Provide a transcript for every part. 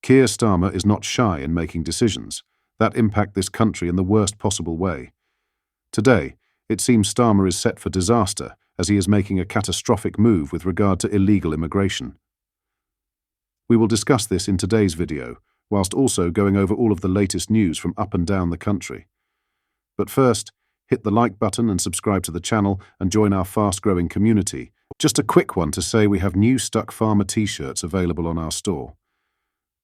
Keir Starmer is not shy in making decisions that impact this country in the worst possible way. Today, it seems Starmer is set for disaster as he is making a catastrophic move with regard to illegal immigration. We will discuss this in today's video, whilst also going over all of the latest news from up and down the country. But first, hit the like button and subscribe to the channel and join our fast-growing community. Just a quick one to say we have new Stuck Farmer t-shirts available on our store.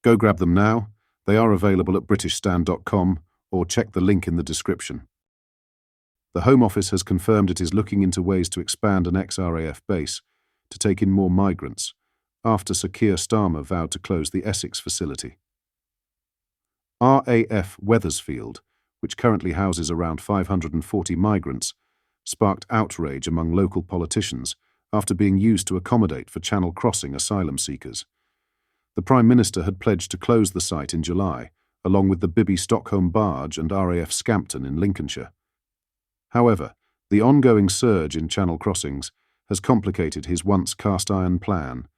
Go grab them now. They are available at britishstand.com or check the link in the description. The Home Office has confirmed it is looking into ways to expand an ex-RAF base to take in more migrants after Sir Keir Starmer vowed to close the Essex facility. RAF Wethersfield, which currently houses around 540 migrants, sparked outrage among local politicians after being used to accommodate for Channel crossing asylum seekers. The Prime Minister had pledged to close the site in July, along with the Bibby Stockholm barge and RAF Scampton in Lincolnshire. However, the ongoing surge in Channel crossings has complicated his once cast-iron plan.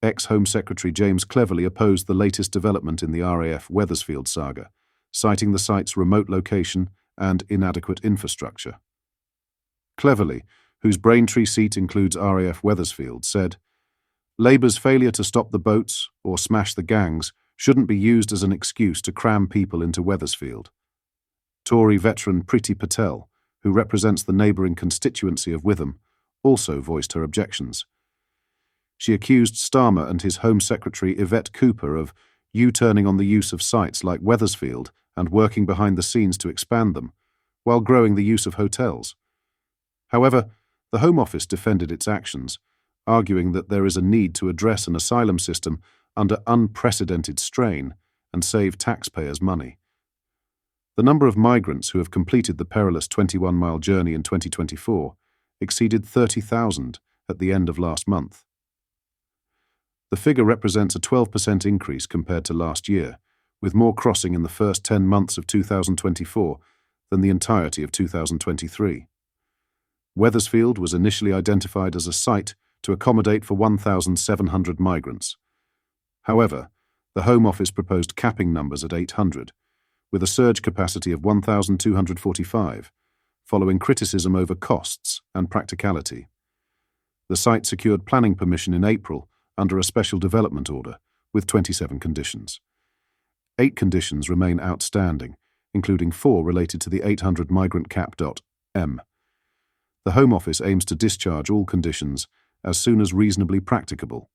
Ex-Home Secretary James Cleverly opposed the latest development in the RAF Wethersfield saga, citing the site's remote location and inadequate infrastructure. Cleverly, whose Braintree seat includes RAF Wethersfield, said, "Labour's failure to stop the boats or smash the gangs shouldn't be used as an excuse to cram people into Wethersfield." Tory veteran Priti Patel, who represents the neighbouring constituency of Witham, also voiced her objections. She accused Starmer and his Home Secretary Yvette Cooper of U-turning on the use of sites like Wethersfield and working behind the scenes to expand them, while growing the use of hotels. However, the Home Office defended its actions, arguing that there is a need to address an asylum system under unprecedented strain and save taxpayers' money. The number of migrants who have completed the perilous 21-mile journey in 2024 exceeded 30,000 at the end of last month. The figure represents a 12% increase compared to last year, with more crossing in the first 10 months of 2024 than the entirety of 2023. Wethersfield was initially identified as a site to accommodate for 1,700 migrants. However, the Home Office proposed capping numbers at 800, with a surge capacity of 1,245, following criticism over costs and practicality. The site secured planning permission in April under a special development order, with 27 conditions. 8 conditions remain outstanding, including 4 related to the 800 migrant cap. M. The Home Office aims to discharge all conditions as soon as reasonably practicable.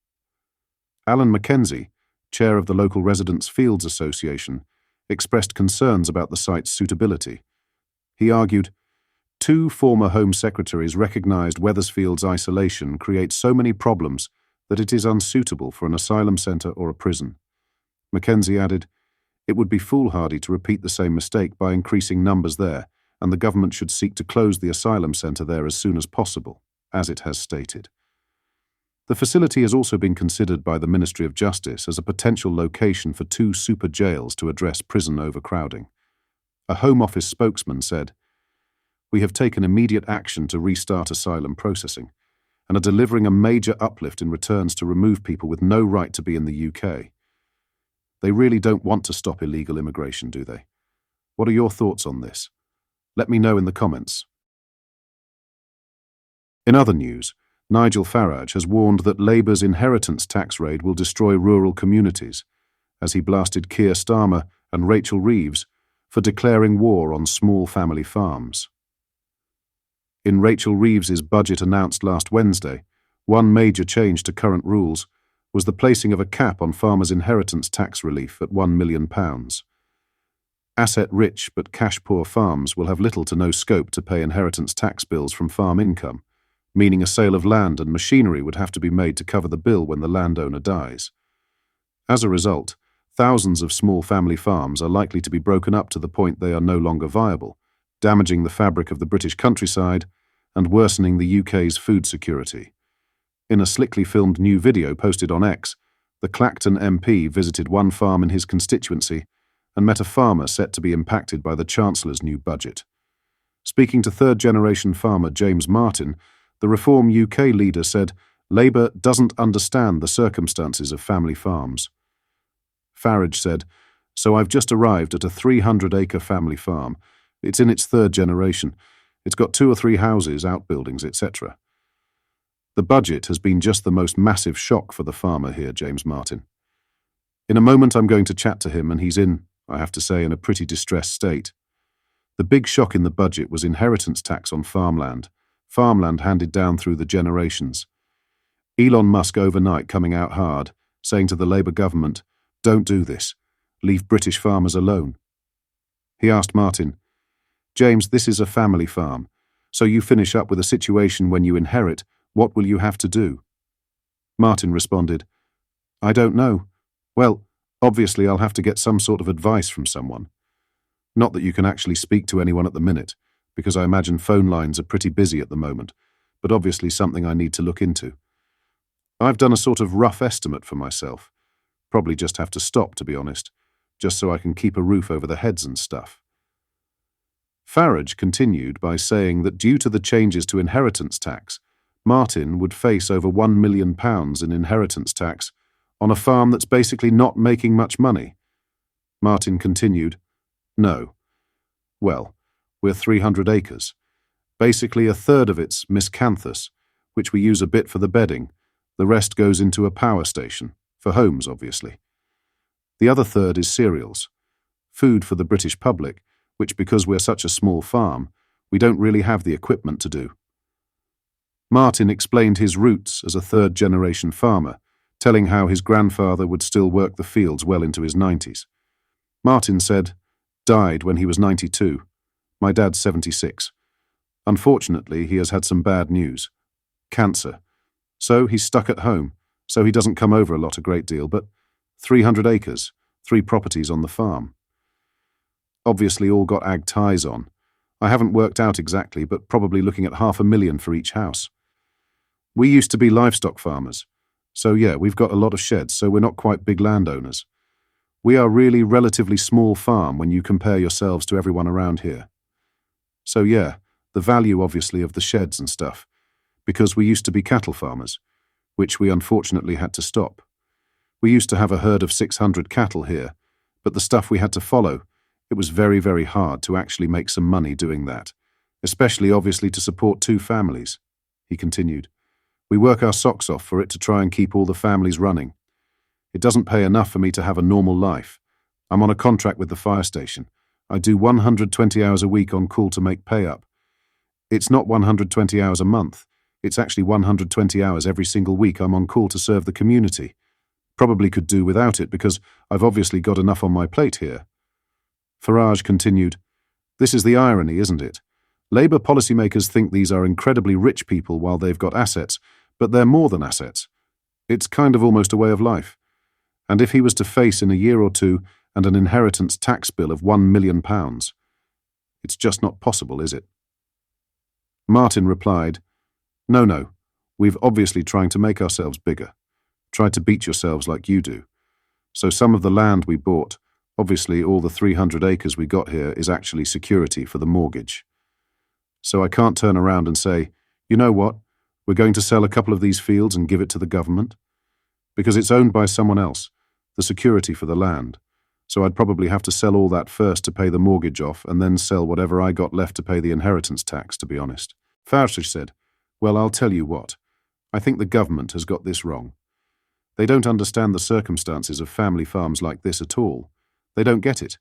Alan Mackenzie, chair of the local Residents' Fields Association, expressed concerns about the site's suitability. He argued, "Two former Home Secretaries recognised Wethersfield's isolation creates so many problems that it is unsuitable for an asylum centre or a prison." Mackenzie added, "It would be foolhardy to repeat the same mistake by increasing numbers there, and the government should seek to close the asylum centre there as soon as possible, as it has stated." The facility has also been considered by the Ministry of Justice as a potential location for 2 super jails to address prison overcrowding. A Home Office spokesman said, "We have taken immediate action to restart asylum processing and are delivering a major uplift in returns to remove people with no right to be in the UK. They really don't want to stop illegal immigration, do they? What are your thoughts on this? Let me know in the comments." In other news, Nigel Farage has warned that Labour's inheritance tax raid will destroy rural communities, as he blasted Keir Starmer and Rachel Reeves for declaring war on small family farms. In Rachel Reeves's budget announced last Wednesday, one major change to current rules was the placing of a cap on farmers' inheritance tax relief at £1 million. Asset-rich but cash-poor farms will have little to no scope to pay inheritance tax bills from farm income, meaning a sale of land and machinery would have to be made to cover the bill when the landowner dies. As a result, thousands of small family farms are likely to be broken up to the point they are no longer viable, damaging the fabric of the British countryside and worsening the UK's food security. In a slickly filmed new video posted on X, the Clacton MP visited one farm in his constituency and met a farmer set to be impacted by the Chancellor's new budget. Speaking to third-generation farmer James Martin, the Reform UK leader said, "Labour doesn't understand the circumstances of family farms." Farage said, "So I've just arrived at a 300-acre family farm. It's in its third generation. It's got 2 or 3 houses, outbuildings, etc." The budget has been just the most massive shock for the farmer here, James Martin. In a moment I'm going to chat to him, and he's I have to say, in a pretty distressed state. The big shock in the budget was inheritance tax on farmland handed down through the generations. Elon Musk overnight coming out hard, saying to the Labour government, "Don't do this. Leave British farmers alone." He asked Martin, "James, this is a family farm, so you finish up with a situation when you inherit, what will you have to do?" Martin responded, "I don't know. Well, obviously I'll have to get some sort of advice from someone. Not that you can actually speak to anyone at the minute, because I imagine phone lines are pretty busy at the moment, but obviously something I need to look into. I've done a sort of rough estimate for myself. Probably just have to stop, to be honest, just so I can keep a roof over the heads and stuff." Farage continued by saying that due to the changes to inheritance tax, Martin would face over £1 million in inheritance tax on a farm that's basically not making much money. Martin continued, "No. Well, we're 300 acres. Basically a third of it's miscanthus, which we use a bit for the bedding. The rest goes into a power station, for homes obviously. The other third is cereals, food for the British public, which because we're such a small farm, we don't really have the equipment to do." Martin explained his roots as a third-generation farmer, telling how his grandfather would still work the fields well into his 90s. Martin said, "Died when he was 92. My dad's 76. Unfortunately, he has had some bad news. Cancer. So he's stuck at home, so he doesn't come over a great deal, but 300 acres, 3 properties on the farm. Obviously all got ag ties on. I haven't worked out exactly, but probably looking at $500,000 for each house. We used to be livestock farmers. So yeah, we've got a lot of sheds, so we're not quite big landowners. We are really relatively small farm when you compare yourselves to everyone around here. So yeah, the value obviously of the sheds and stuff, because we used to be cattle farmers, which we unfortunately had to stop. We used to have a herd of 600 cattle here, but the stuff we had to follow, it was very, very hard to actually make some money doing that, especially obviously to support 2 families," he continued. "We work our socks off for it to try and keep all the families running. It doesn't pay enough for me to have a normal life. I'm on a contract with the fire station. I do 120 hours a week on call to make pay up. It's not 120 hours a month. It's actually 120 hours every single week I'm on call to serve the community. Probably could do without it because I've obviously got enough on my plate here." Farage continued, "This is the irony, isn't it? Labour policymakers think these are incredibly rich people while they've got assets, but they're more than assets. It's kind of almost a way of life. And if he was to face in a year or two and an inheritance tax bill of £1 million, it's just not possible, is it?" Martin replied, No, we've obviously trying to make ourselves bigger, tried to beat yourselves like you do. So some of the land we bought, obviously all the 300 acres we got here is actually security for the mortgage. So I can't turn around and say, you know what, we're going to sell a couple of these fields and give it to the government. Because it's owned by someone else, the security for the land. So I'd probably have to sell all that first to pay the mortgage off and then sell whatever I got left to pay the inheritance tax, to be honest. Farage said, well, I'll tell you what. I think the government has got this wrong. They don't understand the circumstances of family farms like this at all. They don't get it.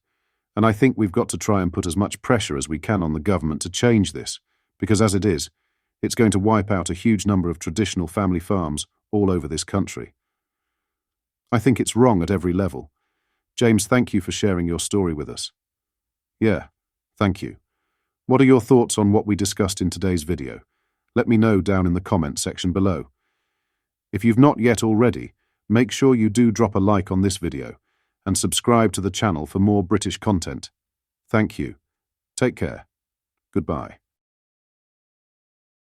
And I think we've got to try and put as much pressure as we can on the government to change this, because as it is, it's going to wipe out a huge number of traditional family farms all over this country. I think it's wrong at every level. James, thank you for sharing your story with us. Yeah, thank you. What are your thoughts on what we discussed in today's video? Let me know down in the comment section below. If you've not yet already, make sure you do drop a like on this video and subscribe to the channel for more British content. Thank you. Take care. Goodbye.